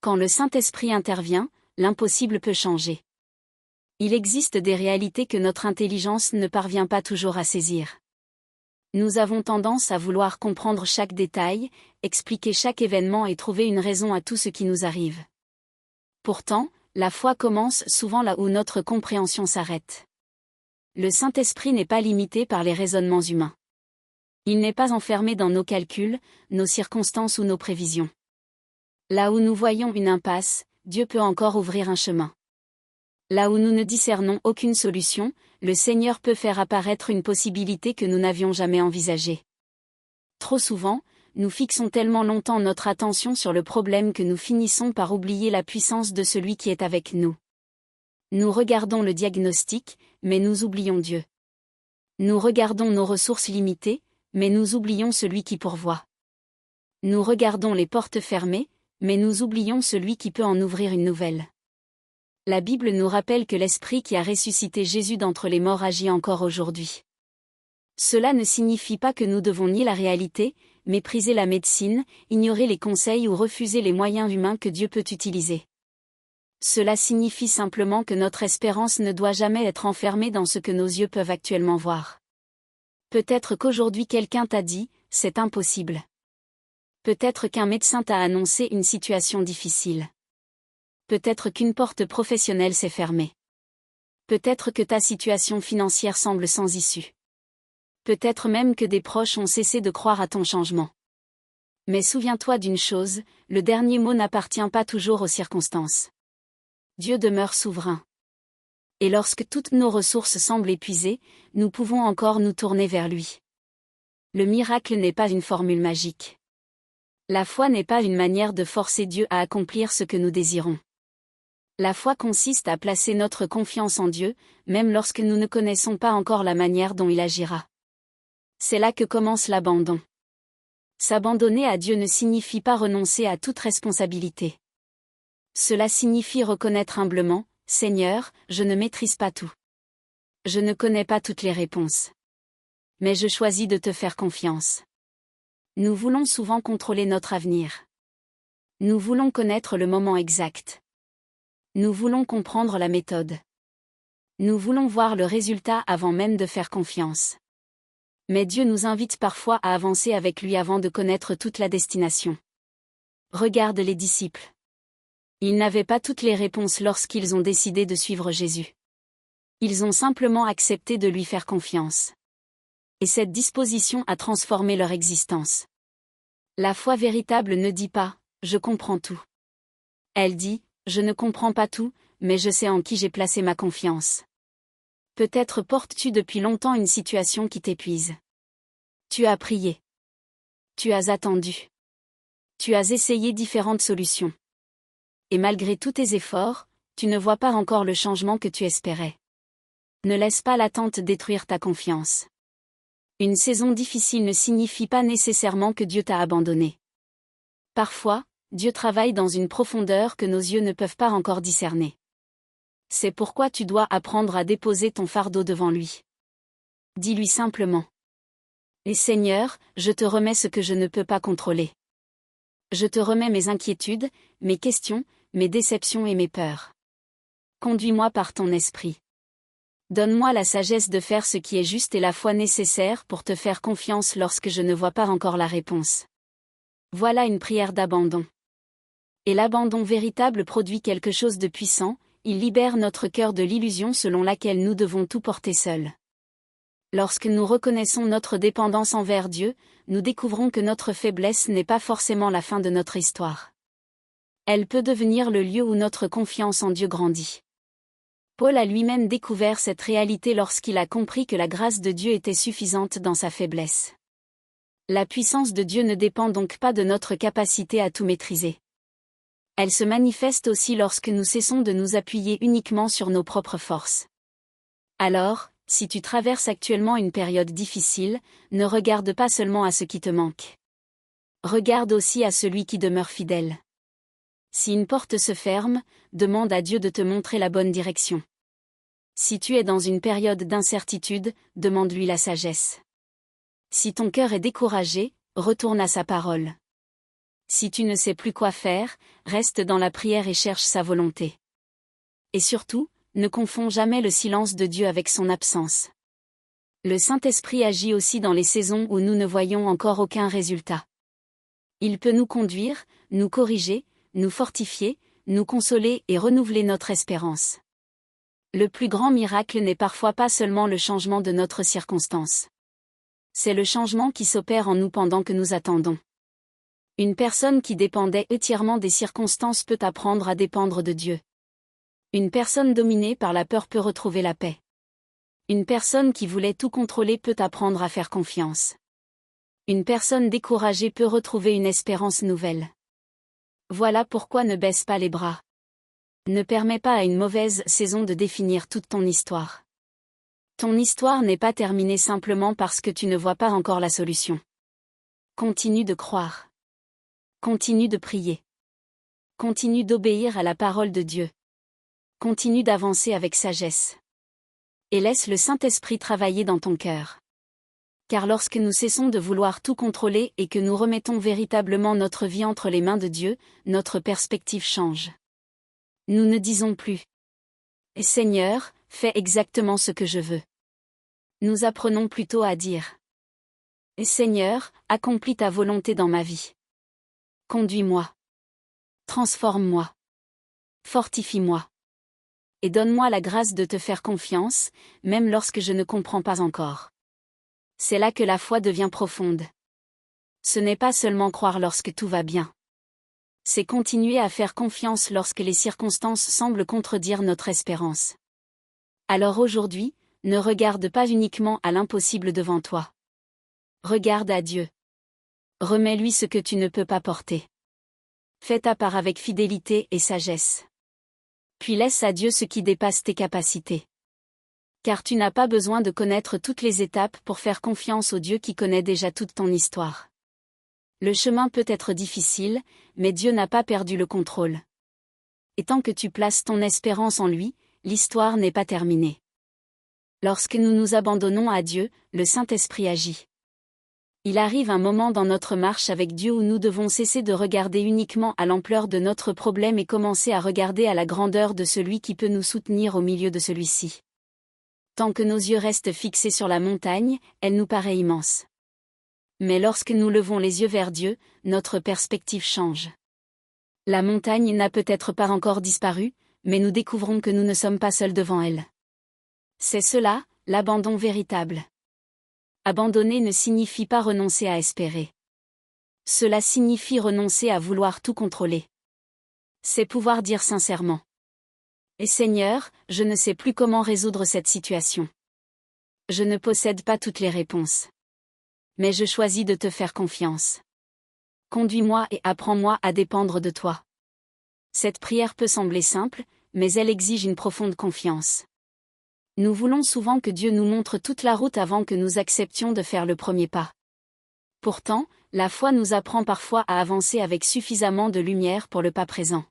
Quand le Saint-Esprit intervient, l'impossible peut changer. Il existe des réalités que notre intelligence ne parvient pas toujours à saisir. Nous avons tendance à vouloir comprendre chaque détail, expliquer chaque événement et trouver une raison à tout ce qui nous arrive. Pourtant, la foi commence souvent là où notre compréhension s'arrête. Le Saint-Esprit n'est pas limité par les raisonnements humains. Il n'est pas enfermé dans nos calculs, nos circonstances ou nos prévisions. Là où nous voyons une impasse, Dieu peut encore ouvrir un chemin. Là où nous ne discernons aucune solution, le Seigneur peut faire apparaître une possibilité que nous n'avions jamais envisagée. Trop souvent, nous fixons tellement longtemps notre attention sur le problème que nous finissons par oublier la puissance de celui qui est avec nous. Nous regardons le diagnostic, mais nous oublions Dieu. Nous regardons nos ressources limitées, mais nous oublions celui qui pourvoit. Nous regardons les portes fermées, mais nous oublions celui qui peut en ouvrir une nouvelle. La Bible nous rappelle que l'Esprit qui a ressuscité Jésus d'entre les morts agit encore aujourd'hui. Cela ne signifie pas que nous devons nier la réalité, mépriser la médecine, ignorer les conseils ou refuser les moyens humains que Dieu peut utiliser. Cela signifie simplement que notre espérance ne doit jamais être enfermée dans ce que nos yeux peuvent actuellement voir. Peut-être qu'aujourd'hui quelqu'un t'a dit, c'est impossible. Peut-être qu'un médecin t'a annoncé une situation difficile. Peut-être qu'une porte professionnelle s'est fermée. Peut-être que ta situation financière semble sans issue. Peut-être même que des proches ont cessé de croire à ton changement. Mais souviens-toi d'une chose, le dernier mot n'appartient pas toujours aux circonstances. Dieu demeure souverain. Et lorsque toutes nos ressources semblent épuisées, nous pouvons encore nous tourner vers lui. Le miracle n'est pas une formule magique. La foi n'est pas une manière de forcer Dieu à accomplir ce que nous désirons. La foi consiste à placer notre confiance en Dieu, même lorsque nous ne connaissons pas encore la manière dont il agira. C'est là que commence l'abandon. S'abandonner à Dieu ne signifie pas renoncer à toute responsabilité. Cela signifie reconnaître humblement, « Seigneur, je ne maîtrise pas tout. Je ne connais pas toutes les réponses. Mais je choisis de te faire confiance. » Nous voulons souvent contrôler notre avenir. Nous voulons connaître le moment exact. Nous voulons comprendre la méthode. Nous voulons voir le résultat avant même de faire confiance. Mais Dieu nous invite parfois à avancer avec lui avant de connaître toute la destination. Regarde les disciples. Ils n'avaient pas toutes les réponses lorsqu'ils ont décidé de suivre Jésus. Ils ont simplement accepté de lui faire confiance. Et cette disposition a transformé leur existence. La foi véritable ne dit pas « je comprends tout ». Elle dit « je ne comprends pas tout, mais je sais en qui j'ai placé ma confiance ». Peut-être portes-tu depuis longtemps une situation qui t'épuise. Tu as prié. Tu as attendu. Tu as essayé différentes solutions. Et malgré tous tes efforts, tu ne vois pas encore le changement que tu espérais. Ne laisse pas l'attente détruire ta confiance. Une saison difficile ne signifie pas nécessairement que Dieu t'a abandonné. Parfois, Dieu travaille dans une profondeur que nos yeux ne peuvent pas encore discerner. C'est pourquoi tu dois apprendre à déposer ton fardeau devant lui. Dis-lui simplement. Et Seigneur, je te remets ce que je ne peux pas contrôler. Je te remets mes inquiétudes, mes questions, mes déceptions et mes peurs. Conduis-moi par ton esprit. Donne-moi la sagesse de faire ce qui est juste et la foi nécessaire pour te faire confiance lorsque je ne vois pas encore la réponse. Voilà une prière d'abandon. Et l'abandon véritable produit quelque chose de puissant, il libère notre cœur de l'illusion selon laquelle nous devons tout porter seuls. Lorsque nous reconnaissons notre dépendance envers Dieu, nous découvrons que notre faiblesse n'est pas forcément la fin de notre histoire. Elle peut devenir le lieu où notre confiance en Dieu grandit. Paul a lui-même découvert cette réalité lorsqu'il a compris que la grâce de Dieu était suffisante dans sa faiblesse. La puissance de Dieu ne dépend donc pas de notre capacité à tout maîtriser. Elle se manifeste aussi lorsque nous cessons de nous appuyer uniquement sur nos propres forces. Alors, si tu traverses actuellement une période difficile, ne regarde pas seulement à ce qui te manque. Regarde aussi à celui qui demeure fidèle. Si une porte se ferme, demande à Dieu de te montrer la bonne direction. Si tu es dans une période d'incertitude, demande-lui la sagesse. Si ton cœur est découragé, retourne à sa parole. Si tu ne sais plus quoi faire, reste dans la prière et cherche sa volonté. Et surtout, ne confonds jamais le silence de Dieu avec son absence. Le Saint-Esprit agit aussi dans les saisons où nous ne voyons encore aucun résultat. Il peut nous conduire, nous corriger, nous fortifier, nous consoler et renouveler notre espérance. Le plus grand miracle n'est parfois pas seulement le changement de notre circonstance. C'est le changement qui s'opère en nous pendant que nous attendons. Une personne qui dépendait entièrement des circonstances peut apprendre à dépendre de Dieu. Une personne dominée par la peur peut retrouver la paix. Une personne qui voulait tout contrôler peut apprendre à faire confiance. Une personne découragée peut retrouver une espérance nouvelle. Voilà pourquoi ne baisse pas les bras. Ne permets pas à une mauvaise saison de définir toute ton histoire. Ton histoire n'est pas terminée simplement parce que tu ne vois pas encore la solution. Continue de croire. Continue de prier. Continue d'obéir à la parole de Dieu. Continue d'avancer avec sagesse. Et laisse le Saint-Esprit travailler dans ton cœur. Car lorsque nous cessons de vouloir tout contrôler et que nous remettons véritablement notre vie entre les mains de Dieu, notre perspective change. Nous ne disons plus « Seigneur, fais exactement ce que je veux ». Nous apprenons plutôt à dire « Seigneur, accomplis ta volonté dans ma vie. Conduis-moi. Transforme-moi. Fortifie-moi. Et donne-moi la grâce de te faire confiance, même lorsque je ne comprends pas encore. » C'est là que la foi devient profonde. Ce n'est pas seulement croire lorsque tout va bien. C'est continuer à faire confiance lorsque les circonstances semblent contredire notre espérance. Alors aujourd'hui, ne regarde pas uniquement à l'impossible devant toi. Regarde à Dieu. Remets-lui ce que tu ne peux pas porter. Fais ta part avec fidélité et sagesse. Puis laisse à Dieu ce qui dépasse tes capacités. Car tu n'as pas besoin de connaître toutes les étapes pour faire confiance au Dieu qui connaît déjà toute ton histoire. Le chemin peut être difficile, mais Dieu n'a pas perdu le contrôle. Et tant que tu places ton espérance en lui, l'histoire n'est pas terminée. Lorsque nous nous abandonnons à Dieu, le Saint-Esprit agit. Il arrive un moment dans notre marche avec Dieu où nous devons cesser de regarder uniquement à l'ampleur de notre problème et commencer à regarder à la grandeur de celui qui peut nous soutenir au milieu de celui-ci. Tant que nos yeux restent fixés sur la montagne, elle nous paraît immense. Mais lorsque nous levons les yeux vers Dieu, notre perspective change. La montagne n'a peut-être pas encore disparu, mais nous découvrons que nous ne sommes pas seuls devant elle. C'est cela, l'abandon véritable. Abandonner ne signifie pas renoncer à espérer. Cela signifie renoncer à vouloir tout contrôler. C'est pouvoir dire sincèrement. Et Seigneur, je ne sais plus comment résoudre cette situation. Je ne possède pas toutes les réponses. Mais je choisis de te faire confiance. Conduis-moi et apprends-moi à dépendre de toi. Cette prière peut sembler simple, mais elle exige une profonde confiance. Nous voulons souvent que Dieu nous montre toute la route avant que nous acceptions de faire le premier pas. Pourtant, la foi nous apprend parfois à avancer avec suffisamment de lumière pour le pas présent.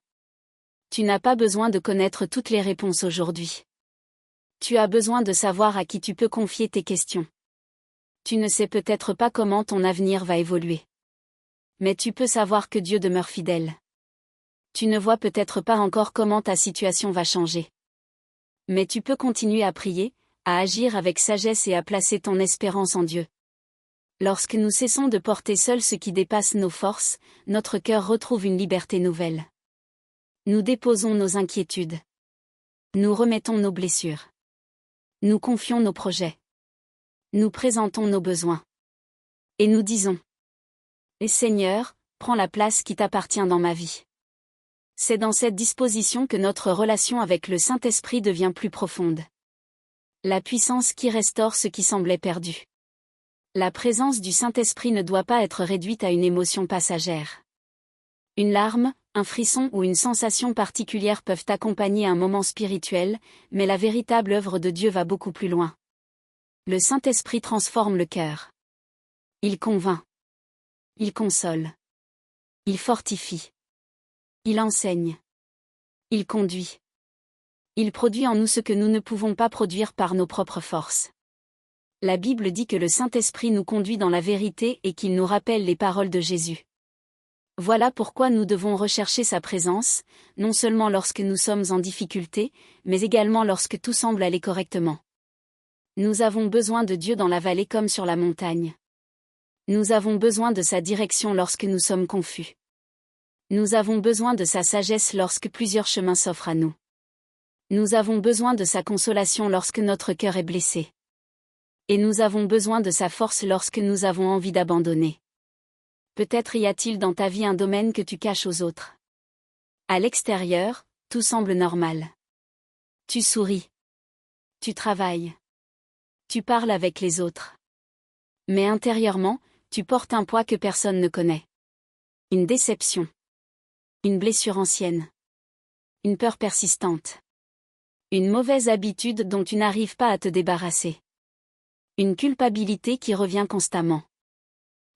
Tu n'as pas besoin de connaître toutes les réponses aujourd'hui. Tu as besoin de savoir à qui tu peux confier tes questions. Tu ne sais peut-être pas comment ton avenir va évoluer. Mais tu peux savoir que Dieu demeure fidèle. Tu ne vois peut-être pas encore comment ta situation va changer. Mais tu peux continuer à prier, à agir avec sagesse et à placer ton espérance en Dieu. Lorsque nous cessons de porter seuls ce qui dépasse nos forces, notre cœur retrouve une liberté nouvelle. Nous déposons nos inquiétudes. Nous remettons nos blessures. Nous confions nos projets. Nous présentons nos besoins. Et nous disons « Et Seigneur, prends la place qui t'appartient dans ma vie ». C'est dans cette disposition que notre relation avec le Saint-Esprit devient plus profonde. La puissance qui restaure ce qui semblait perdu. La présence du Saint-Esprit ne doit pas être réduite à une émotion passagère. Une larme, un frisson ou une sensation particulière peuvent accompagner un moment spirituel, mais la véritable œuvre de Dieu va beaucoup plus loin. Le Saint-Esprit transforme le cœur. Il convainc. Il console. Il fortifie. Il enseigne. Il conduit. Il produit en nous ce que nous ne pouvons pas produire par nos propres forces. La Bible dit que le Saint-Esprit nous conduit dans la vérité et qu'il nous rappelle les paroles de Jésus. Voilà pourquoi nous devons rechercher sa présence, non seulement lorsque nous sommes en difficulté, mais également lorsque tout semble aller correctement. Nous avons besoin de Dieu dans la vallée comme sur la montagne. Nous avons besoin de sa direction lorsque nous sommes confus. Nous avons besoin de sa sagesse lorsque plusieurs chemins s'offrent à nous. Nous avons besoin de sa consolation lorsque notre cœur est blessé. Et nous avons besoin de sa force lorsque nous avons envie d'abandonner. Peut-être y a-t-il dans ta vie un domaine que tu caches aux autres. À l'extérieur, tout semble normal. Tu souris. Tu travailles. Tu parles avec les autres. Mais intérieurement, tu portes un poids que personne ne connaît. Une déception. Une blessure ancienne. Une peur persistante. Une mauvaise habitude dont tu n'arrives pas à te débarrasser. Une culpabilité qui revient constamment.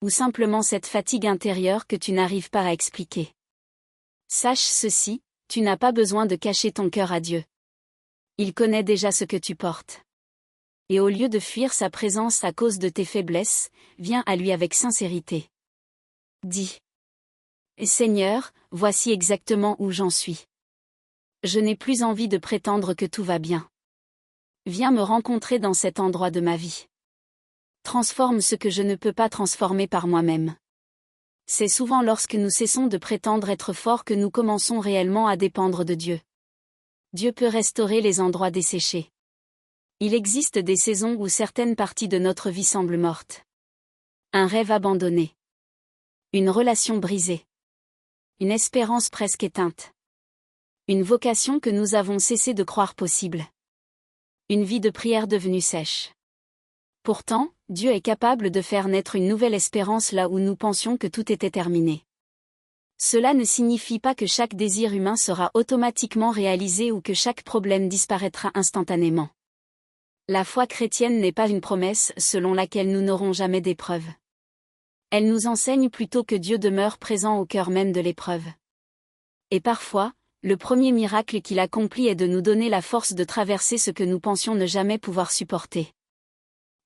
Ou simplement cette fatigue intérieure que tu n'arrives pas à expliquer. Sache ceci, tu n'as pas besoin de cacher ton cœur à Dieu. Il connaît déjà ce que tu portes. Et au lieu de fuir sa présence à cause de tes faiblesses, viens à lui avec sincérité. Dis. Seigneur, voici exactement où j'en suis. Je n'ai plus envie de prétendre que tout va bien. Viens me rencontrer dans cet endroit de ma vie. Transforme ce que je ne peux pas transformer par moi-même. C'est souvent lorsque nous cessons de prétendre être forts que nous commençons réellement à dépendre de Dieu. Dieu peut restaurer les endroits desséchés. Il existe des saisons où certaines parties de notre vie semblent mortes. Un rêve abandonné. Une relation brisée. Une espérance presque éteinte. Une vocation que nous avons cessé de croire possible. Une vie de prière devenue sèche. Pourtant, Dieu est capable de faire naître une nouvelle espérance là où nous pensions que tout était terminé. Cela ne signifie pas que chaque désir humain sera automatiquement réalisé ou que chaque problème disparaîtra instantanément. La foi chrétienne n'est pas une promesse selon laquelle nous n'aurons jamais d'épreuve. Elle nous enseigne plutôt que Dieu demeure présent au cœur même de l'épreuve. Et parfois, le premier miracle qu'il accomplit est de nous donner la force de traverser ce que nous pensions ne jamais pouvoir supporter.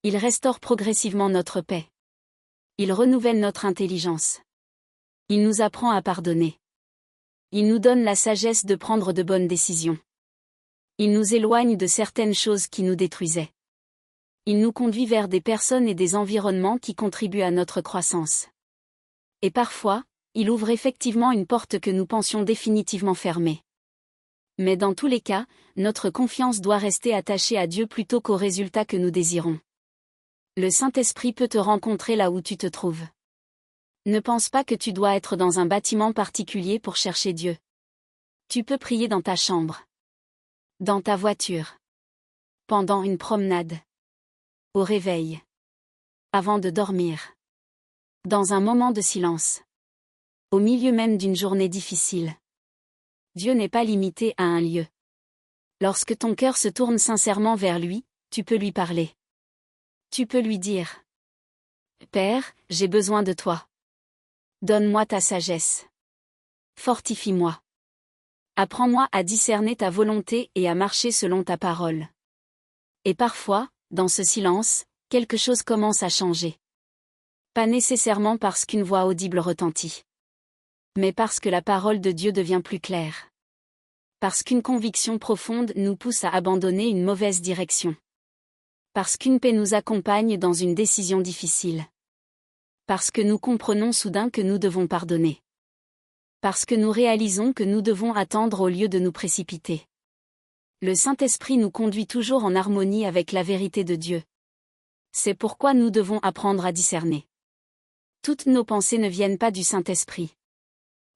Il restaure progressivement notre paix. Il renouvelle notre intelligence. Il nous apprend à pardonner. Il nous donne la sagesse de prendre de bonnes décisions. Il nous éloigne de certaines choses qui nous détruisaient. Il nous conduit vers des personnes et des environnements qui contribuent à notre croissance. Et parfois, il ouvre effectivement une porte que nous pensions définitivement fermée. Mais dans tous les cas, notre confiance doit rester attachée à Dieu plutôt qu'aux résultats que nous désirons. Le Saint-Esprit peut te rencontrer là où tu te trouves. Ne pense pas que tu dois être dans un bâtiment particulier pour chercher Dieu. Tu peux prier dans ta chambre. Dans ta voiture. Pendant une promenade. Au réveil. Avant de dormir. Dans un moment de silence. Au milieu même d'une journée difficile. Dieu n'est pas limité à un lieu. Lorsque ton cœur se tourne sincèrement vers lui, tu peux lui parler. Tu peux lui dire. Père, j'ai besoin de toi. Donne-moi ta sagesse. Fortifie-moi. Apprends-moi à discerner ta volonté et à marcher selon ta parole. Et parfois, dans ce silence, quelque chose commence à changer. Pas nécessairement parce qu'une voix audible retentit. Mais parce que la parole de Dieu devient plus claire. Parce qu'une conviction profonde nous pousse à abandonner une mauvaise direction. Parce qu'une paix nous accompagne dans une décision difficile. Parce que nous comprenons soudain que nous devons pardonner. Parce que nous réalisons que nous devons attendre au lieu de nous précipiter. Le Saint-Esprit nous conduit toujours en harmonie avec la vérité de Dieu. C'est pourquoi nous devons apprendre à discerner. Toutes nos pensées ne viennent pas du Saint-Esprit.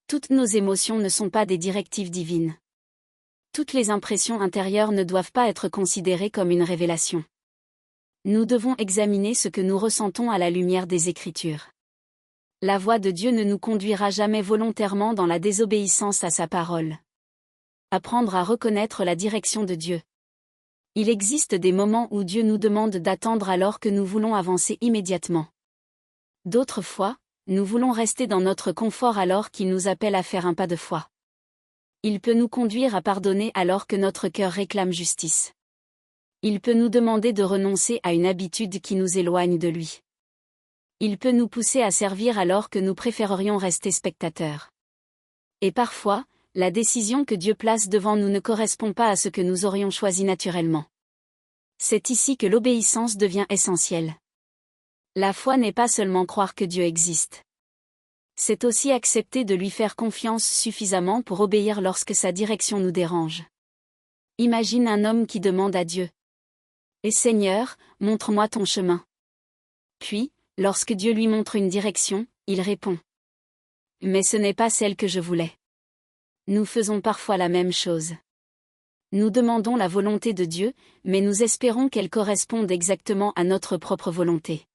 Toutes nos émotions ne sont pas des directives divines. Toutes les impressions intérieures ne doivent pas être considérées comme une révélation. Nous devons examiner ce que nous ressentons à la lumière des Écritures. La voix de Dieu ne nous conduira jamais volontairement dans la désobéissance à sa parole. Apprendre à reconnaître la direction de Dieu. Il existe des moments où Dieu nous demande d'attendre alors que nous voulons avancer immédiatement. D'autres fois, nous voulons rester dans notre confort alors qu'il nous appelle à faire un pas de foi. Il peut nous conduire à pardonner alors que notre cœur réclame justice. Il peut nous demander de renoncer à une habitude qui nous éloigne de lui. Il peut nous pousser à servir alors que nous préférerions rester spectateurs. Et parfois, la décision que Dieu place devant nous ne correspond pas à ce que nous aurions choisi naturellement. C'est ici que l'obéissance devient essentielle. La foi n'est pas seulement croire que Dieu existe. C'est aussi accepter de lui faire confiance suffisamment pour obéir lorsque sa direction nous dérange. Imagine un homme qui demande à Dieu: « Et Seigneur, montre-moi ton chemin. » Puis, lorsque Dieu lui montre une direction, il répond: « Mais ce n'est pas celle que je voulais. » Nous faisons parfois la même chose. Nous demandons la volonté de Dieu, mais nous espérons qu'elle corresponde exactement à notre propre volonté.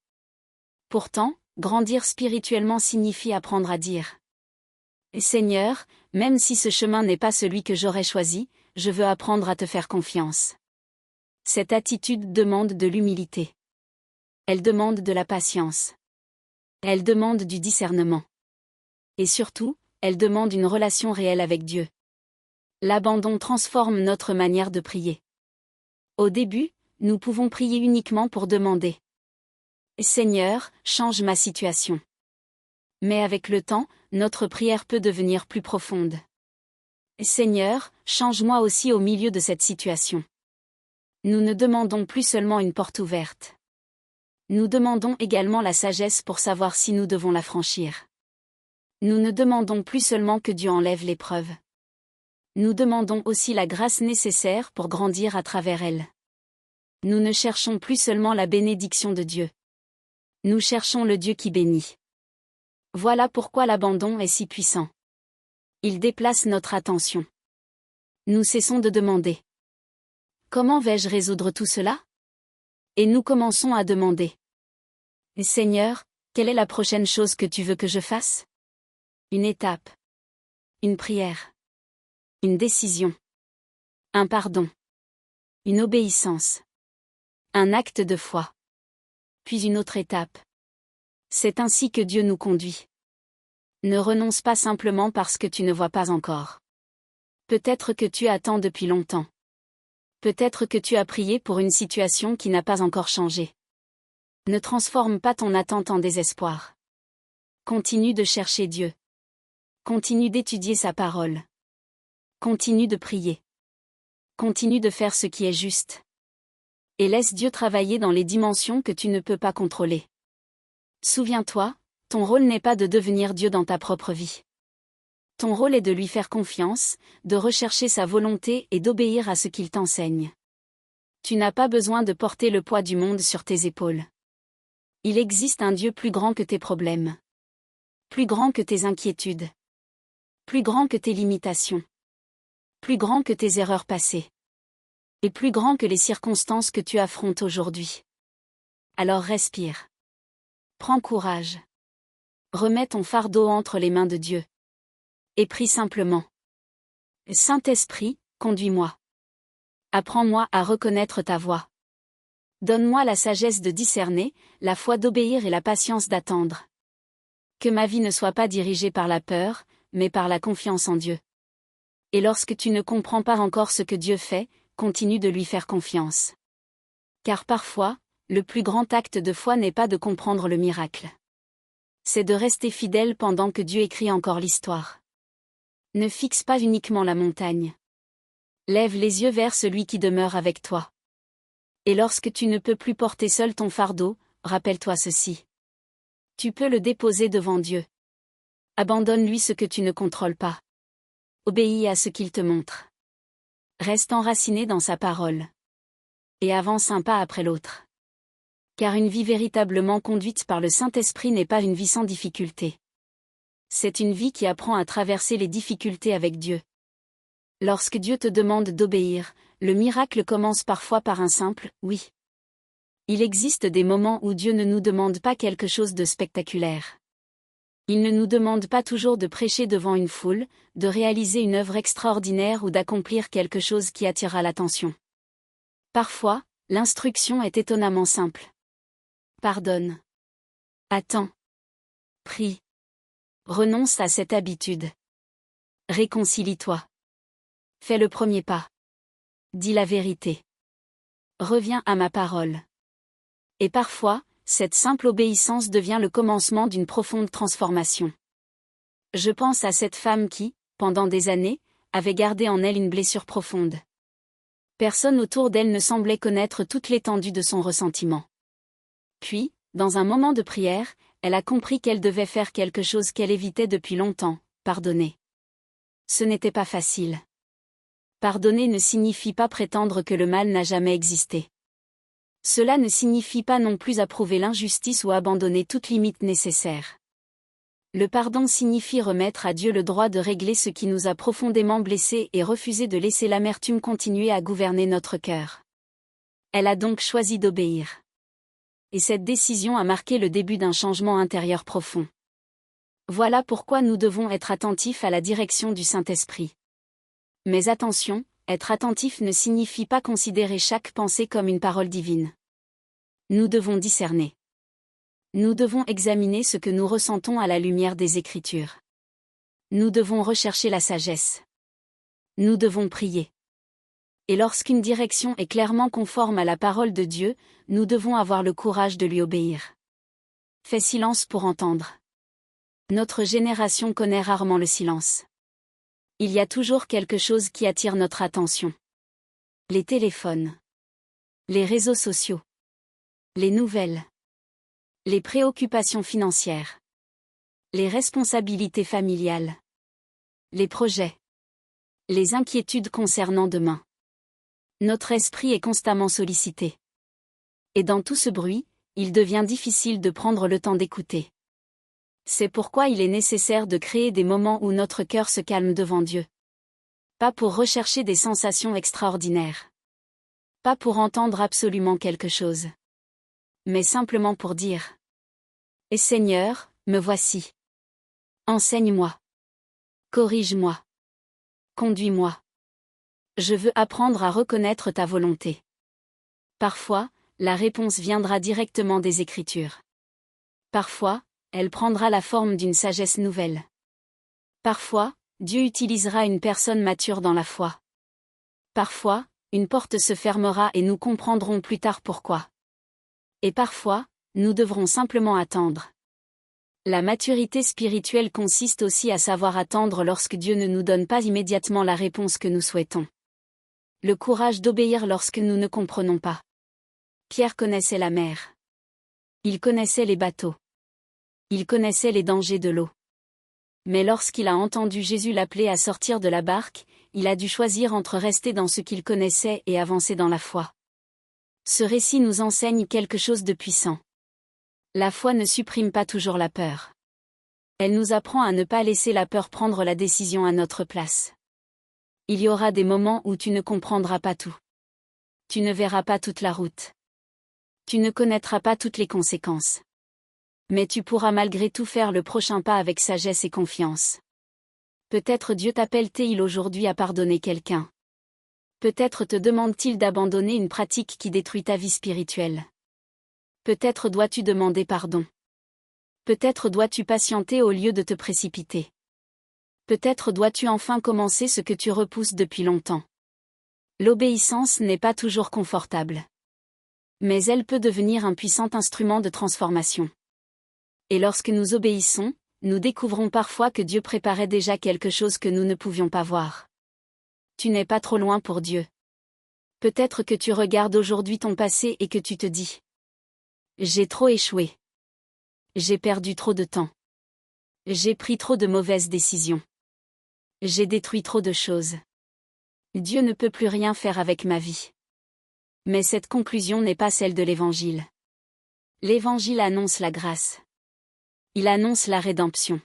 Pourtant, grandir spirituellement signifie apprendre à dire: « Seigneur, même si ce chemin n'est pas celui que j'aurais choisi, je veux apprendre à te faire confiance. » Cette attitude demande de l'humilité. Elle demande de la patience. Elle demande du discernement. Et surtout, elle demande une relation réelle avec Dieu. L'abandon transforme notre manière de prier. Au début, nous pouvons prier uniquement pour demander: « Seigneur, change ma situation. » Mais avec le temps, notre prière peut devenir plus profonde. « Seigneur, change-moi aussi au milieu de cette situation. » Nous ne demandons plus seulement une porte ouverte. Nous demandons également la sagesse pour savoir si nous devons la franchir. Nous ne demandons plus seulement que Dieu enlève l'épreuve. Nous demandons aussi la grâce nécessaire pour grandir à travers elle. Nous ne cherchons plus seulement la bénédiction de Dieu. Nous cherchons le Dieu qui bénit. Voilà pourquoi l'abandon est si puissant. Il déplace notre attention. Nous cessons de demander: « Comment vais-je résoudre tout cela ?» Et nous commençons à demander: « Seigneur, quelle est la prochaine chose que tu veux que je fasse ? » Une étape. Une prière. Une décision. Un pardon. Une obéissance. Un acte de foi. Puis une autre étape. C'est ainsi que Dieu nous conduit. Ne renonce pas simplement parce que tu ne vois pas encore. Peut-être que tu attends depuis longtemps. Peut-être que tu as prié pour une situation qui n'a pas encore changé. Ne transforme pas ton attente en désespoir. Continue de chercher Dieu. Continue d'étudier sa parole. Continue de prier. Continue de faire ce qui est juste. Et laisse Dieu travailler dans les dimensions que tu ne peux pas contrôler. Souviens-toi, ton rôle n'est pas de devenir Dieu dans ta propre vie. Ton rôle est de lui faire confiance, de rechercher sa volonté et d'obéir à ce qu'il t'enseigne. Tu n'as pas besoin de porter le poids du monde sur tes épaules. Il existe un Dieu plus grand que tes problèmes. Plus grand que tes inquiétudes. Plus grand que tes limitations. Plus grand que tes erreurs passées. Et plus grand que les circonstances que tu affrontes aujourd'hui. Alors respire. Prends courage. Remets ton fardeau entre les mains de Dieu. Et prie simplement. Saint-Esprit, conduis-moi. Apprends-moi à reconnaître ta voix. Donne-moi la sagesse de discerner, la foi d'obéir et la patience d'attendre. Que ma vie ne soit pas dirigée par la peur, mais par la confiance en Dieu. Et lorsque tu ne comprends pas encore ce que Dieu fait, continue de lui faire confiance. Car parfois, le plus grand acte de foi n'est pas de comprendre le miracle. C'est de rester fidèle pendant que Dieu écrit encore l'histoire. Ne fixe pas uniquement la montagne. Lève les yeux vers celui qui demeure avec toi. Et lorsque tu ne peux plus porter seul ton fardeau, rappelle-toi ceci. Tu peux le déposer devant Dieu. Abandonne-lui ce que tu ne contrôles pas. Obéis à ce qu'il te montre. Reste enraciné dans sa parole. Et avance un pas après l'autre. Car une vie véritablement conduite par le Saint-Esprit n'est pas une vie sans difficulté. C'est une vie qui apprend à traverser les difficultés avec Dieu. Lorsque Dieu te demande d'obéir, le miracle commence parfois par un simple « oui ». Il existe des moments où Dieu ne nous demande pas quelque chose de spectaculaire. Il ne nous demande pas toujours de prêcher devant une foule, de réaliser une œuvre extraordinaire ou d'accomplir quelque chose qui attirera l'attention. Parfois, l'instruction est étonnamment simple. Pardonne. Attends. Prie. Renonce à cette habitude. Réconcilie-toi. Fais le premier pas. Dis la vérité. Reviens à ma parole. Et parfois, cette simple obéissance devient le commencement d'une profonde transformation. Je pense à cette femme qui, pendant des années, avait gardé en elle une blessure profonde. Personne autour d'elle ne semblait connaître toute l'étendue de son ressentiment. Puis, dans un moment de prière, elle a compris qu'elle devait faire quelque chose qu'elle évitait depuis longtemps, pardonner. Ce n'était pas facile. Pardonner ne signifie pas prétendre que le mal n'a jamais existé. Cela ne signifie pas non plus approuver l'injustice ou abandonner toute limite nécessaire. Le pardon signifie remettre à Dieu le droit de régler ce qui nous a profondément blessés et refuser de laisser l'amertume continuer à gouverner notre cœur. Elle a donc choisi d'obéir. Et cette décision a marqué le début d'un changement intérieur profond. Voilà pourquoi nous devons être attentifs à la direction du Saint-Esprit. Mais attention, être attentif ne signifie pas considérer chaque pensée comme une parole divine. Nous devons discerner. Nous devons examiner ce que nous ressentons à la lumière des Écritures. Nous devons rechercher la sagesse. Nous devons prier. Et lorsqu'une direction est clairement conforme à la parole de Dieu, nous devons avoir le courage de lui obéir. Fais silence pour entendre. Notre génération connaît rarement le silence. Il y a toujours quelque chose qui attire notre attention. Les téléphones. Les réseaux sociaux. Les nouvelles. Les préoccupations financières. Les responsabilités familiales. Les projets. Les inquiétudes concernant demain. Notre esprit est constamment sollicité. Et dans tout ce bruit, il devient difficile de prendre le temps d'écouter. C'est pourquoi il est nécessaire de créer des moments où notre cœur se calme devant Dieu. Pas pour rechercher des sensations extraordinaires. Pas pour entendre absolument quelque chose. Mais simplement pour dire : « Et Seigneur, me voici. Enseigne-moi. Corrige-moi. Conduis-moi. Je veux apprendre à reconnaître ta volonté. » Parfois, la réponse viendra directement des Écritures. Parfois, elle prendra la forme d'une sagesse nouvelle. Parfois, Dieu utilisera une personne mature dans la foi. Parfois, une porte se fermera et nous comprendrons plus tard pourquoi. Et parfois, nous devrons simplement attendre. La maturité spirituelle consiste aussi à savoir attendre lorsque Dieu ne nous donne pas immédiatement la réponse que nous souhaitons. Le courage d'obéir lorsque nous ne comprenons pas. Pierre connaissait la mer. Il connaissait les bateaux. Il connaissait les dangers de l'eau. Mais lorsqu'il a entendu Jésus l'appeler à sortir de la barque, il a dû choisir entre rester dans ce qu'il connaissait et avancer dans la foi. Ce récit nous enseigne quelque chose de puissant. La foi ne supprime pas toujours la peur. Elle nous apprend à ne pas laisser la peur prendre la décision à notre place. Il y aura des moments où tu ne comprendras pas tout. Tu ne verras pas toute la route. Tu ne connaîtras pas toutes les conséquences. Mais tu pourras malgré tout faire le prochain pas avec sagesse et confiance. Peut-être Dieu t'appelle-t-il aujourd'hui à pardonner quelqu'un. Peut-être te demande-t-il d'abandonner une pratique qui détruit ta vie spirituelle. Peut-être dois-tu demander pardon. Peut-être dois-tu patienter au lieu de te précipiter. Peut-être dois-tu enfin commencer ce que tu repousses depuis longtemps. L'obéissance n'est pas toujours confortable. Mais elle peut devenir un puissant instrument de transformation. Et lorsque nous obéissons, nous découvrons parfois que Dieu préparait déjà quelque chose que nous ne pouvions pas voir. Tu n'es pas trop loin pour Dieu. Peut-être que tu regardes aujourd'hui ton passé et que tu te dis : j'ai trop échoué. J'ai perdu trop de temps. J'ai pris trop de mauvaises décisions. J'ai détruit trop de choses. Dieu ne peut plus rien faire avec ma vie. Mais cette conclusion n'est pas celle de l'Évangile. L'Évangile annonce la grâce. Il annonce la rédemption.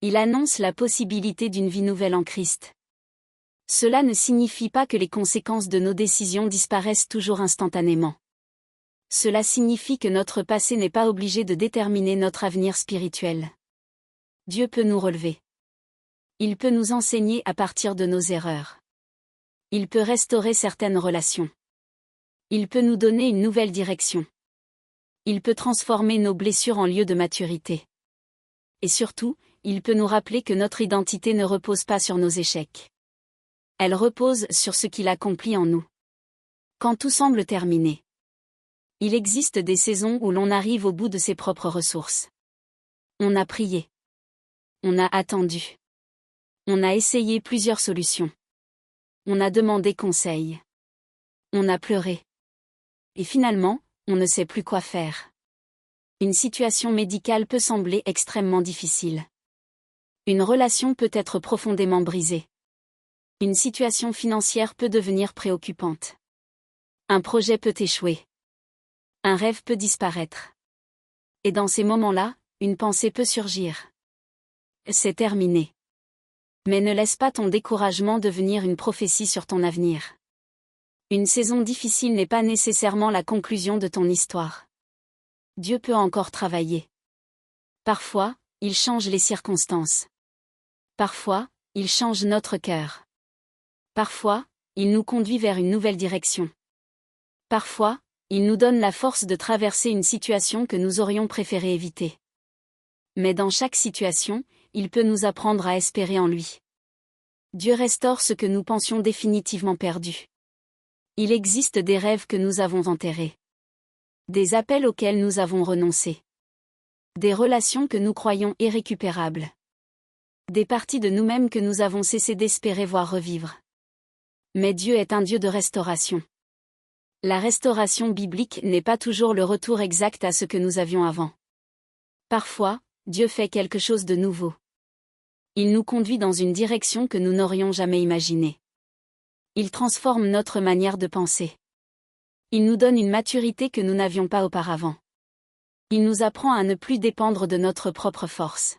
Il annonce la possibilité d'une vie nouvelle en Christ. Cela ne signifie pas que les conséquences de nos décisions disparaissent toujours instantanément. Cela signifie que notre passé n'est pas obligé de déterminer notre avenir spirituel. Dieu peut nous relever. Il peut nous enseigner à partir de nos erreurs. Il peut restaurer certaines relations. Il peut nous donner une nouvelle direction. Il peut transformer nos blessures en lieu de maturité. Et surtout, il peut nous rappeler que notre identité ne repose pas sur nos échecs. Elle repose sur ce qu'il accomplit en nous. Quand tout semble terminé. Il existe des saisons où l'on arrive au bout de ses propres ressources. On a prié. On a attendu. On a essayé plusieurs solutions. On a demandé conseil. On a pleuré. Et finalement, on ne sait plus quoi faire. Une situation médicale peut sembler extrêmement difficile. Une relation peut être profondément brisée. Une situation financière peut devenir préoccupante. Un projet peut échouer. Un rêve peut disparaître. Et dans ces moments-là, une pensée peut surgir. C'est terminé. Mais ne laisse pas ton découragement devenir une prophétie sur ton avenir. Une saison difficile n'est pas nécessairement la conclusion de ton histoire. Dieu peut encore travailler. Parfois, il change les circonstances. Parfois, il change notre cœur. Parfois, il nous conduit vers une nouvelle direction. Parfois, il nous donne la force de traverser une situation que nous aurions préféré éviter. Mais dans chaque situation, il peut nous apprendre à espérer en lui. Dieu restaure ce que nous pensions définitivement perdu. Il existe des rêves que nous avons enterrés. Des appels auxquels nous avons renoncé. Des relations que nous croyons irrécupérables. Des parties de nous-mêmes que nous avons cessé d'espérer voir revivre. Mais Dieu est un Dieu de restauration. La restauration biblique n'est pas toujours le retour exact à ce que nous avions avant. Parfois, Dieu fait quelque chose de nouveau. Il nous conduit dans une direction que nous n'aurions jamais imaginée. Il transforme notre manière de penser. Il nous donne une maturité que nous n'avions pas auparavant. Il nous apprend à ne plus dépendre de notre propre force.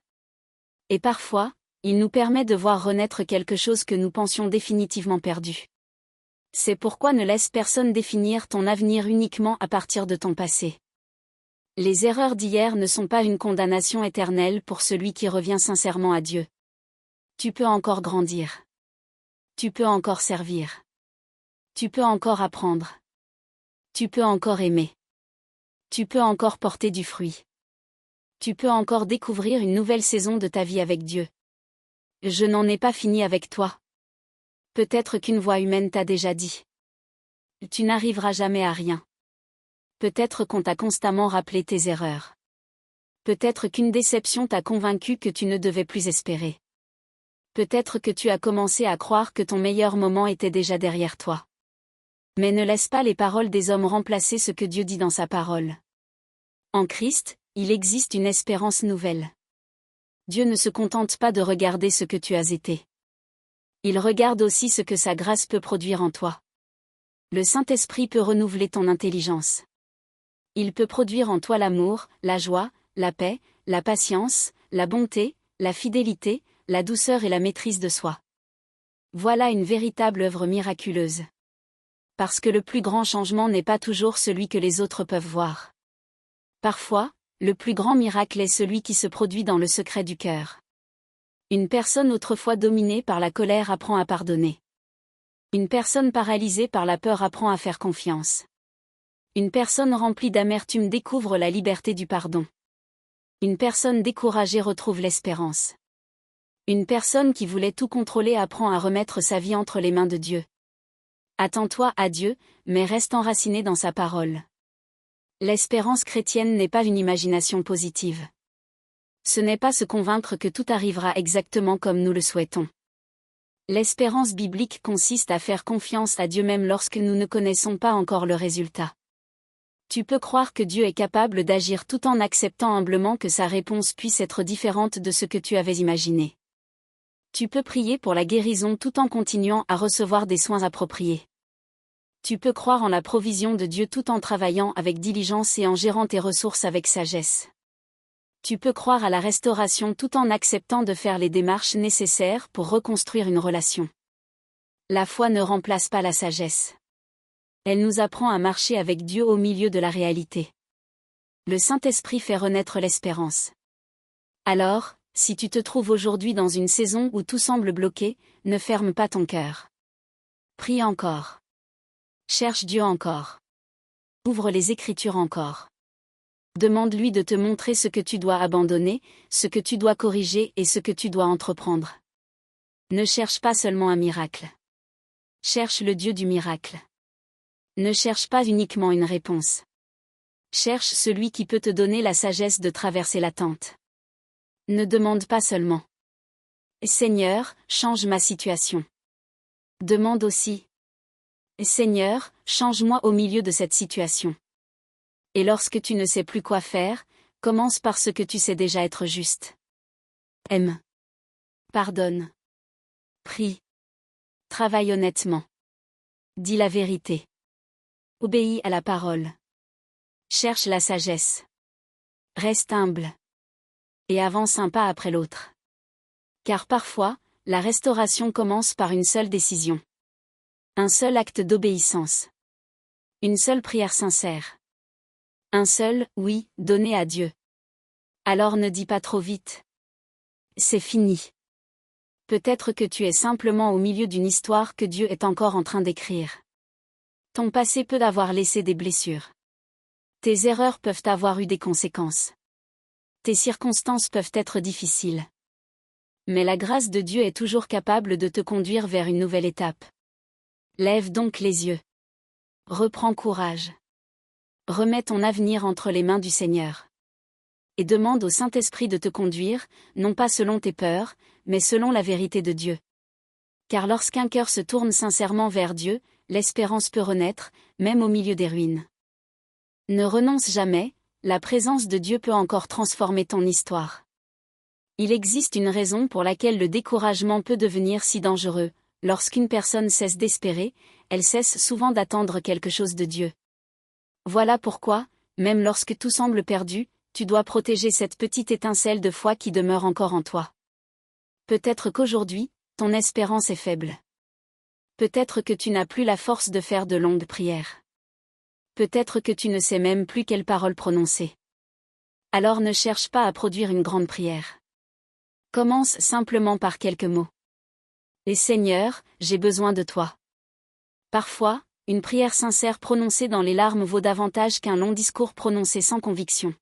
Et parfois, il nous permet de voir renaître quelque chose que nous pensions définitivement perdu. C'est pourquoi ne laisse personne définir ton avenir uniquement à partir de ton passé. Les erreurs d'hier ne sont pas une condamnation éternelle pour celui qui revient sincèrement à Dieu. Tu peux encore grandir. Tu peux encore servir. Tu peux encore apprendre. Tu peux encore aimer. Tu peux encore porter du fruit. Tu peux encore découvrir une nouvelle saison de ta vie avec Dieu. Je n'en ai pas fini avec toi. Peut-être qu'une voix humaine t'a déjà dit. Tu n'arriveras jamais à rien. Peut-être qu'on t'a constamment rappelé tes erreurs. Peut-être qu'une déception t'a convaincu que tu ne devais plus espérer. Peut-être que tu as commencé à croire que ton meilleur moment était déjà derrière toi. Mais ne laisse pas les paroles des hommes remplacer ce que Dieu dit dans sa parole. En Christ, il existe une espérance nouvelle. Dieu ne se contente pas de regarder ce que tu as été. Il regarde aussi ce que sa grâce peut produire en toi. Le Saint-Esprit peut renouveler ton intelligence. Il peut produire en toi l'amour, la joie, la paix, la patience, la bonté, la fidélité, la douceur et la maîtrise de soi. Voilà une véritable œuvre miraculeuse. Parce que le plus grand changement n'est pas toujours celui que les autres peuvent voir. Parfois, le plus grand miracle est celui qui se produit dans le secret du cœur. Une personne autrefois dominée par la colère apprend à pardonner. Une personne paralysée par la peur apprend à faire confiance. Une personne remplie d'amertume découvre la liberté du pardon. Une personne découragée retrouve l'espérance. Une personne qui voulait tout contrôler apprend à remettre sa vie entre les mains de Dieu. Attends-toi à Dieu, mais reste enraciné dans sa parole. L'espérance chrétienne n'est pas une imagination positive. Ce n'est pas se convaincre que tout arrivera exactement comme nous le souhaitons. L'espérance biblique consiste à faire confiance à Dieu même lorsque nous ne connaissons pas encore le résultat. Tu peux croire que Dieu est capable d'agir tout en acceptant humblement que sa réponse puisse être différente de ce que tu avais imaginé. Tu peux prier pour la guérison tout en continuant à recevoir des soins appropriés. Tu peux croire en la provision de Dieu tout en travaillant avec diligence et en gérant tes ressources avec sagesse. Tu peux croire à la restauration tout en acceptant de faire les démarches nécessaires pour reconstruire une relation. La foi ne remplace pas la sagesse. Elle nous apprend à marcher avec Dieu au milieu de la réalité. Le Saint-Esprit fait renaître l'espérance. Alors, si tu te trouves aujourd'hui dans une saison où tout semble bloqué, ne ferme pas ton cœur. Prie encore. Cherche Dieu encore. Ouvre les Écritures encore. Demande-lui de te montrer ce que tu dois abandonner, ce que tu dois corriger et ce que tu dois entreprendre. Ne cherche pas seulement un miracle. Cherche le Dieu du miracle. Ne cherche pas uniquement une réponse. Cherche celui qui peut te donner la sagesse de traverser l'attente. Ne demande pas seulement. Seigneur, change ma situation. Demande aussi. Seigneur, change-moi au milieu de cette situation. Et lorsque tu ne sais plus quoi faire, commence par ce que tu sais déjà être juste. Aime. Pardonne. Prie. Travaille honnêtement. Dis la vérité. Obéis à la parole. Cherche la sagesse. Reste humble. Et avance un pas après l'autre. Car parfois, la restauration commence par une seule décision. Un seul acte d'obéissance. Une seule prière sincère. Un seul « oui » donné à Dieu. Alors ne dis pas trop vite. C'est fini. Peut-être que tu es simplement au milieu d'une histoire que Dieu est encore en train d'écrire. Ton passé peut avoir laissé des blessures. Tes erreurs peuvent avoir eu des conséquences. Tes circonstances peuvent être difficiles. Mais la grâce de Dieu est toujours capable de te conduire vers une nouvelle étape. Lève donc les yeux. Reprends courage. Remets ton avenir entre les mains du Seigneur. Et demande au Saint-Esprit de te conduire, non pas selon tes peurs, mais selon la vérité de Dieu. Car lorsqu'un cœur se tourne sincèrement vers Dieu, l'espérance peut renaître, même au milieu des ruines. Ne renonce jamais, la présence de Dieu peut encore transformer ton histoire. Il existe une raison pour laquelle le découragement peut devenir si dangereux. Lorsqu'une personne cesse d'espérer, elle cesse souvent d'attendre quelque chose de Dieu. Voilà pourquoi, même lorsque tout semble perdu, tu dois protéger cette petite étincelle de foi qui demeure encore en toi. Peut-être qu'aujourd'hui, ton espérance est faible. Peut-être que tu n'as plus la force de faire de longues prières. Peut-être que tu ne sais même plus quelles paroles prononcer. Alors ne cherche pas à produire une grande prière. Commence simplement par quelques mots. Et Seigneur, j'ai besoin de toi. Parfois, une prière sincère prononcée dans les larmes vaut davantage qu'un long discours prononcé sans conviction.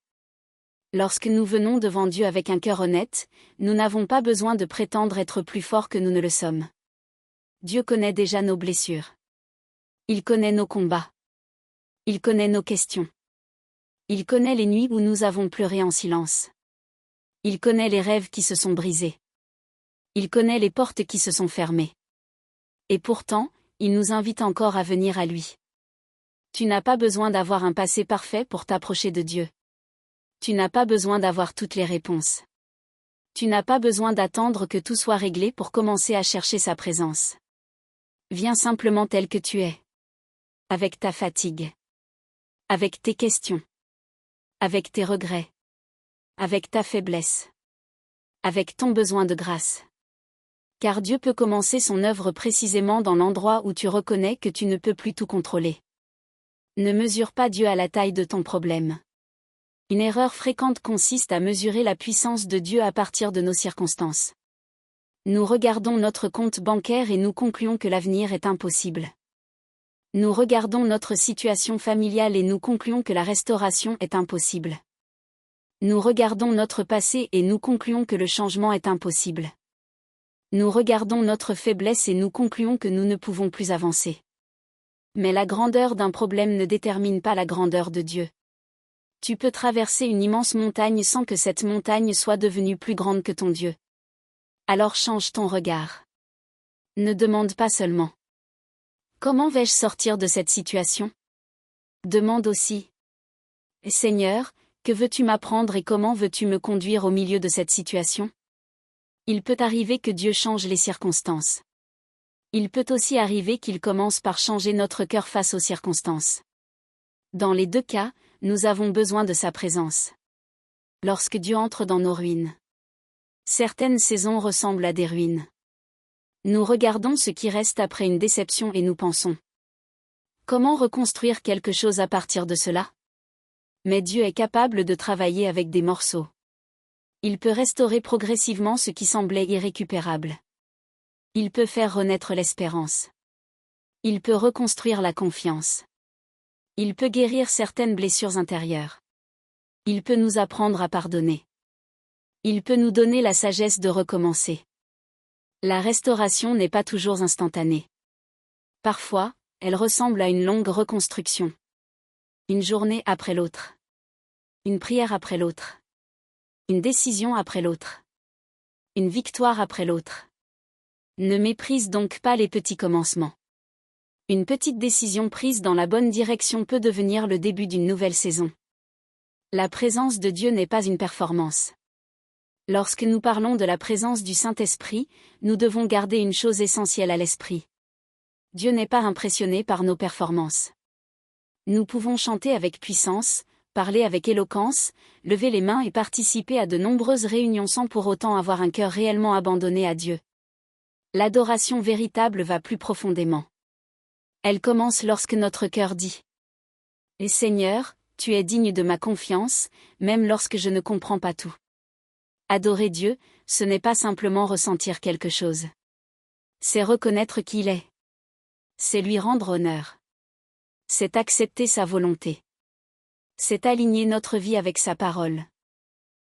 Lorsque nous venons devant Dieu avec un cœur honnête, nous n'avons pas besoin de prétendre être plus forts que nous ne le sommes. Dieu connaît déjà nos blessures. Il connaît nos combats. Il connaît nos questions. Il connaît les nuits où nous avons pleuré en silence. Il connaît les rêves qui se sont brisés. Il connaît les portes qui se sont fermées. Et pourtant, il nous invite encore à venir à lui. Tu n'as pas besoin d'avoir un passé parfait pour t'approcher de Dieu. Tu n'as pas besoin d'avoir toutes les réponses. Tu n'as pas besoin d'attendre que tout soit réglé pour commencer à chercher sa présence. Viens simplement tel que tu es. Avec ta fatigue. Avec tes questions. Avec tes regrets. Avec ta faiblesse. Avec ton besoin de grâce. Car Dieu peut commencer son œuvre précisément dans l'endroit où tu reconnais que tu ne peux plus tout contrôler. Ne mesure pas Dieu à la taille de ton problème. Une erreur fréquente consiste à mesurer la puissance de Dieu à partir de nos circonstances. Nous regardons notre compte bancaire et nous concluons que l'avenir est impossible. Nous regardons notre situation familiale et nous concluons que la restauration est impossible. Nous regardons notre passé et nous concluons que le changement est impossible. Nous regardons notre faiblesse et nous concluons que nous ne pouvons plus avancer. Mais la grandeur d'un problème ne détermine pas la grandeur de Dieu. Tu peux traverser une immense montagne sans que cette montagne soit devenue plus grande que ton Dieu. Alors change ton regard. Ne demande pas seulement. Comment vais-je sortir de cette situation? Demande aussi. Seigneur, que veux-tu m'apprendre et comment veux-tu me conduire au milieu de cette situation? Il peut arriver que Dieu change les circonstances. Il peut aussi arriver qu'il commence par changer notre cœur face aux circonstances. Dans les deux cas, nous avons besoin de sa présence. Lorsque Dieu entre dans nos ruines. Certaines saisons ressemblent à des ruines. Nous regardons ce qui reste après une déception et nous pensons. Comment reconstruire quelque chose à partir de cela? Mais Dieu est capable de travailler avec des morceaux. Il peut restaurer progressivement ce qui semblait irrécupérable. Il peut faire renaître l'espérance. Il peut reconstruire la confiance. Il peut guérir certaines blessures intérieures. Il peut nous apprendre à pardonner. Il peut nous donner la sagesse de recommencer. La restauration n'est pas toujours instantanée. Parfois, elle ressemble à une longue reconstruction. Une journée après l'autre. Une prière après l'autre. Une décision après l'autre. Une victoire après l'autre. Ne méprise donc pas les petits commencements. Une petite décision prise dans la bonne direction peut devenir le début d'une nouvelle saison. La présence de Dieu n'est pas une performance. Lorsque nous parlons de la présence du Saint-Esprit, nous devons garder une chose essentielle à l'esprit. Dieu n'est pas impressionné par nos performances. Nous pouvons chanter avec puissance, parler avec éloquence, lever les mains et participer à de nombreuses réunions sans pour autant avoir un cœur réellement abandonné à Dieu. L'adoration véritable va plus profondément. Elle commence lorsque notre cœur dit « Et Seigneur, tu es digne de ma confiance, même lorsque je ne comprends pas tout. » Adorer Dieu, ce n'est pas simplement ressentir quelque chose. C'est reconnaître qui il est. C'est lui rendre honneur. C'est accepter sa volonté. C'est aligner notre vie avec sa parole.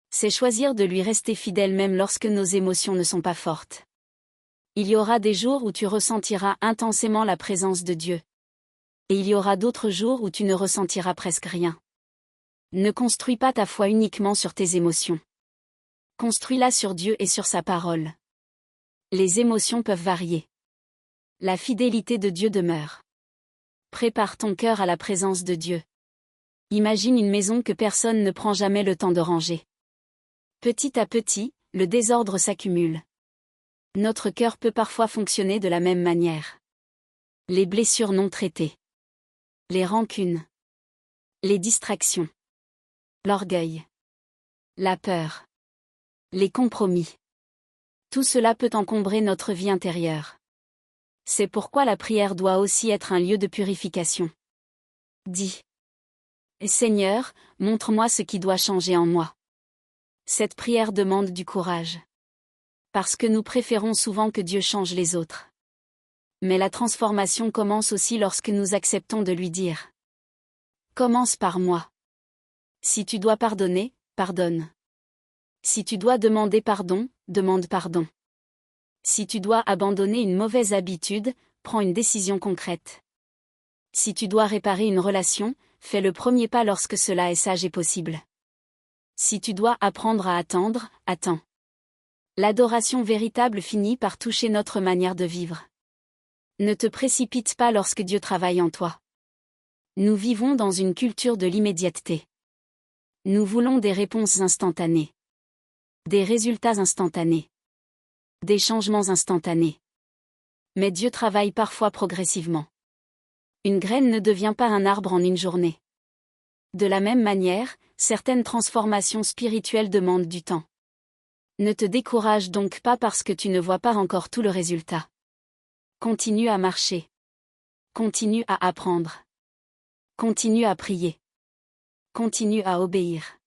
C'est choisir de lui rester fidèle même lorsque nos émotions ne sont pas fortes. Il y aura des jours où tu ressentiras intensément la présence de Dieu. Et il y aura d'autres jours où tu ne ressentiras presque rien. Ne construis pas ta foi uniquement sur tes émotions. Construis-la sur Dieu et sur sa parole. Les émotions peuvent varier. La fidélité de Dieu demeure. Prépare ton cœur à la présence de Dieu. Imagine une maison que personne ne prend jamais le temps de ranger. Petit à petit, le désordre s'accumule. Notre cœur peut parfois fonctionner de la même manière. Les blessures non traitées. Les rancunes. Les distractions. L'orgueil. La peur. Les compromis. Tout cela peut encombrer notre vie intérieure. C'est pourquoi la prière doit aussi être un lieu de purification. Dis. Seigneur, montre-moi ce qui doit changer en moi. Cette prière demande du courage. Parce que nous préférons souvent que Dieu change les autres. Mais la transformation commence aussi lorsque nous acceptons de lui dire. Commence par moi. Si tu dois pardonner, pardonne. Si tu dois demander pardon, demande pardon. Si tu dois abandonner une mauvaise habitude, prends une décision concrète. Si tu dois réparer une relation, fais le premier pas lorsque cela est sage et possible. Si tu dois apprendre à attendre, attends. L'adoration véritable finit par toucher notre manière de vivre. Ne te précipite pas lorsque Dieu travaille en toi. Nous vivons dans une culture de l'immédiateté. Nous voulons des réponses instantanées. Des résultats instantanés. Des changements instantanés. Mais Dieu travaille parfois progressivement. Une graine ne devient pas un arbre en une journée. De la même manière, certaines transformations spirituelles demandent du temps. Ne te décourage donc pas parce que tu ne vois pas encore tout le résultat. Continue à marcher. Continue à apprendre. Continue à prier. Continue à obéir.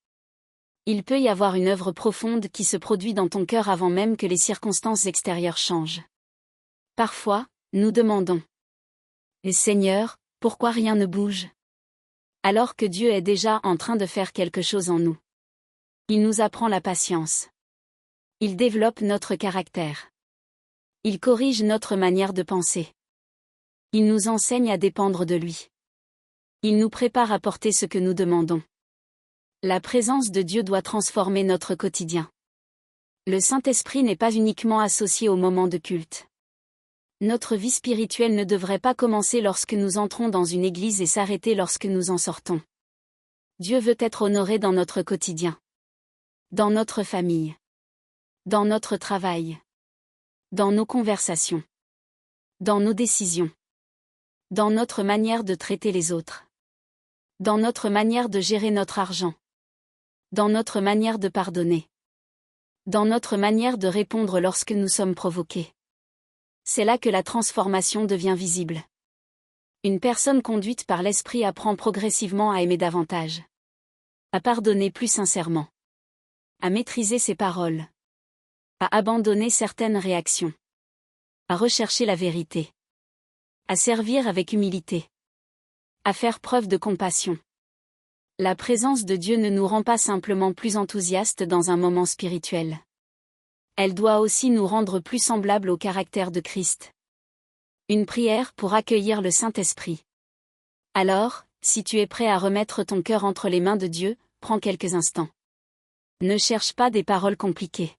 Il peut y avoir une œuvre profonde qui se produit dans ton cœur avant même que les circonstances extérieures changent. Parfois, nous demandons. Et Seigneur, pourquoi rien ne bouge? Alors que Dieu est déjà en train de faire quelque chose en nous. Il nous apprend la patience. Il développe notre caractère. Il corrige notre manière de penser. Il nous enseigne à dépendre de lui. Il nous prépare à porter ce que nous demandons. La présence de Dieu doit transformer notre quotidien. Le Saint-Esprit n'est pas uniquement associé au moment de culte. Notre vie spirituelle ne devrait pas commencer lorsque nous entrons dans une église et s'arrêter lorsque nous en sortons. Dieu veut être honoré dans notre quotidien. Dans notre famille. Dans notre travail. Dans nos conversations. Dans nos décisions. Dans notre manière de traiter les autres. Dans notre manière de gérer notre argent. Dans notre manière de pardonner. Dans notre manière de répondre lorsque nous sommes provoqués. C'est là que la transformation devient visible. Une personne conduite par l'Esprit apprend progressivement à aimer davantage. À pardonner plus sincèrement. À maîtriser ses paroles. À abandonner certaines réactions. À rechercher la vérité. À servir avec humilité. À faire preuve de compassion. La présence de Dieu ne nous rend pas simplement plus enthousiastes dans un moment spirituel. Elle doit aussi nous rendre plus semblables au caractère de Christ. Une prière pour accueillir le Saint-Esprit. Alors, si tu es prêt à remettre ton cœur entre les mains de Dieu, prends quelques instants. Ne cherche pas des paroles compliquées.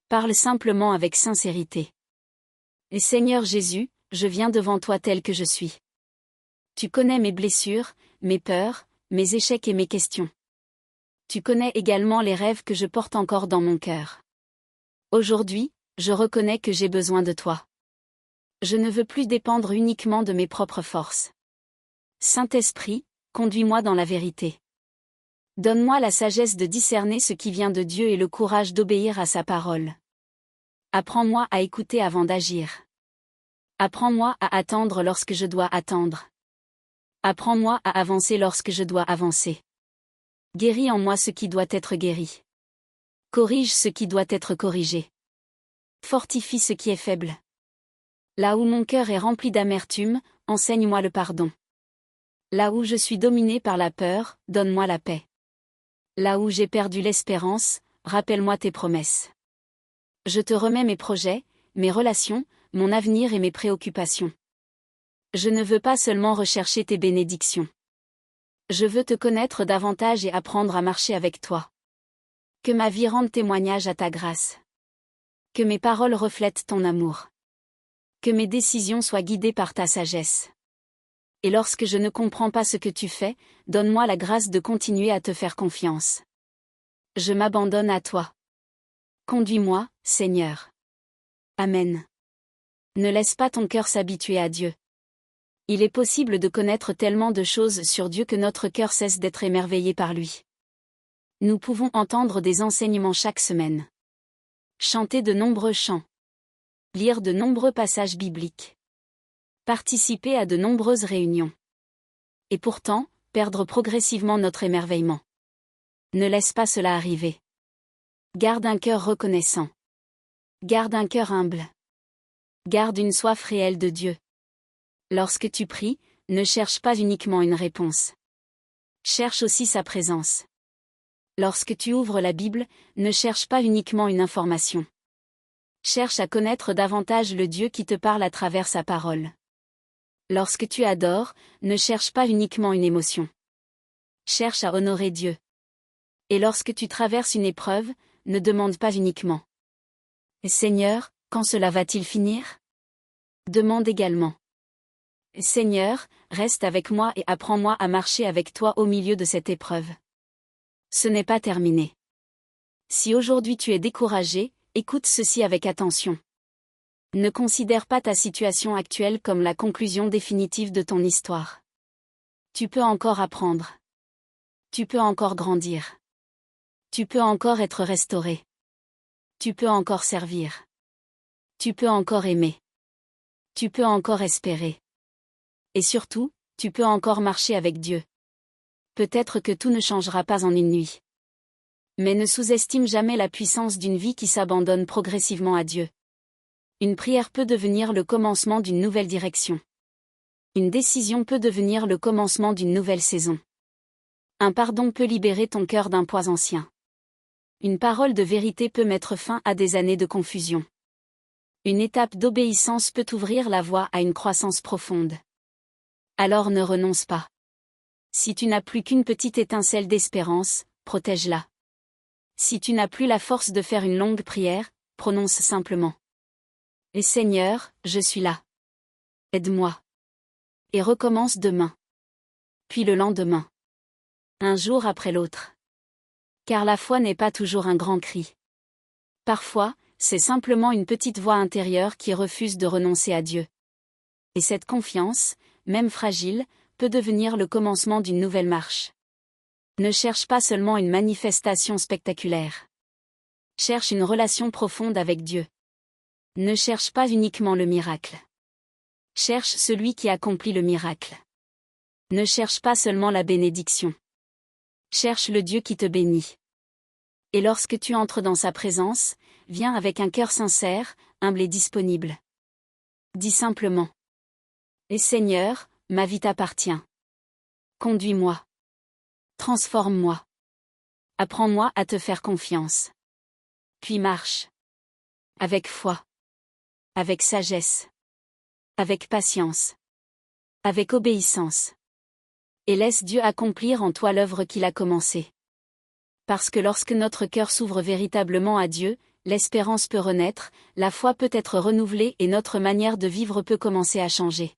Parle simplement avec sincérité. Et Seigneur Jésus, je viens devant toi tel que je suis. Tu connais mes blessures, mes peurs, mes échecs et mes questions. Tu connais également les rêves que je porte encore dans mon cœur. Aujourd'hui, je reconnais que j'ai besoin de toi. Je ne veux plus dépendre uniquement de mes propres forces. Saint-Esprit, conduis-moi dans la vérité. Donne-moi la sagesse de discerner ce qui vient de Dieu et le courage d'obéir à sa parole. Apprends-moi à écouter avant d'agir. Apprends-moi à attendre lorsque je dois attendre. Apprends-moi à avancer lorsque je dois avancer. Guéris en moi ce qui doit être guéri. Corrige ce qui doit être corrigé. Fortifie ce qui est faible. Là où mon cœur est rempli d'amertume, enseigne-moi le pardon. Là où je suis dominé par la peur, donne-moi la paix. Là où j'ai perdu l'espérance, rappelle-moi tes promesses. Je te remets mes projets, mes relations, mon avenir et mes préoccupations. Je ne veux pas seulement rechercher tes bénédictions. Je veux te connaître davantage et apprendre à marcher avec toi. Que ma vie rende témoignage à ta grâce. Que mes paroles reflètent ton amour. Que mes décisions soient guidées par ta sagesse. Et lorsque je ne comprends pas ce que tu fais, donne-moi la grâce de continuer à te faire confiance. Je m'abandonne à toi. Conduis-moi, Seigneur. Amen. Ne laisse pas ton cœur s'habituer à Dieu. Il est possible de connaître tellement de choses sur Dieu que notre cœur cesse d'être émerveillé par lui. Nous pouvons entendre des enseignements chaque semaine. Chanter de nombreux chants. Lire de nombreux passages bibliques. Participer à de nombreuses réunions. Et pourtant, perdre progressivement notre émerveillement. Ne laisse pas cela arriver. Garde un cœur reconnaissant. Garde un cœur humble. Garde une soif réelle de Dieu. Lorsque tu pries, ne cherche pas uniquement une réponse. Cherche aussi sa présence. Lorsque tu ouvres la Bible, ne cherche pas uniquement une information. Cherche à connaître davantage le Dieu qui te parle à travers sa parole. Lorsque tu adores, ne cherche pas uniquement une émotion. Cherche à honorer Dieu. Et lorsque tu traverses une épreuve, ne demande pas uniquement. Seigneur, quand cela va-t-il finir? Demande également. Seigneur, reste avec moi et apprends-moi à marcher avec toi au milieu de cette épreuve. Ce n'est pas terminé. Si aujourd'hui tu es découragé, écoute ceci avec attention. Ne considère pas ta situation actuelle comme la conclusion définitive de ton histoire. Tu peux encore apprendre. Tu peux encore grandir. Tu peux encore être restauré. Tu peux encore servir. Tu peux encore aimer. Tu peux encore espérer. Et surtout, tu peux encore marcher avec Dieu. Peut-être que tout ne changera pas en une nuit. Mais ne sous-estime jamais la puissance d'une vie qui s'abandonne progressivement à Dieu. Une prière peut devenir le commencement d'une nouvelle direction. Une décision peut devenir le commencement d'une nouvelle saison. Un pardon peut libérer ton cœur d'un poids ancien. Une parole de vérité peut mettre fin à des années de confusion. Une étape d'obéissance peut ouvrir la voie à une croissance profonde. Alors ne renonce pas. Si tu n'as plus qu'une petite étincelle d'espérance, protège-la. Si tu n'as plus la force de faire une longue prière, prononce simplement. Et Seigneur, je suis là. Aide-moi. Et recommence demain. Puis le lendemain. Un jour après l'autre. Car la foi n'est pas toujours un grand cri. Parfois, c'est simplement une petite voix intérieure qui refuse de renoncer à Dieu. Et cette confiance, même fragile, peut devenir le commencement d'une nouvelle marche. Ne cherche pas seulement une manifestation spectaculaire. Cherche une relation profonde avec Dieu. Ne cherche pas uniquement le miracle. Cherche celui qui accomplit le miracle. Ne cherche pas seulement la bénédiction. Cherche le Dieu qui te bénit. Et lorsque tu entres dans sa présence, viens avec un cœur sincère, humble et disponible. Dis simplement. Et Seigneur, ma vie t'appartient. Conduis-moi. Transforme-moi. Apprends-moi à te faire confiance. Puis marche. Avec foi. Avec sagesse. Avec patience. Avec obéissance. Et laisse Dieu accomplir en toi l'œuvre qu'il a commencée. Parce que lorsque notre cœur s'ouvre véritablement à Dieu, l'espérance peut renaître, la foi peut être renouvelée et notre manière de vivre peut commencer à changer.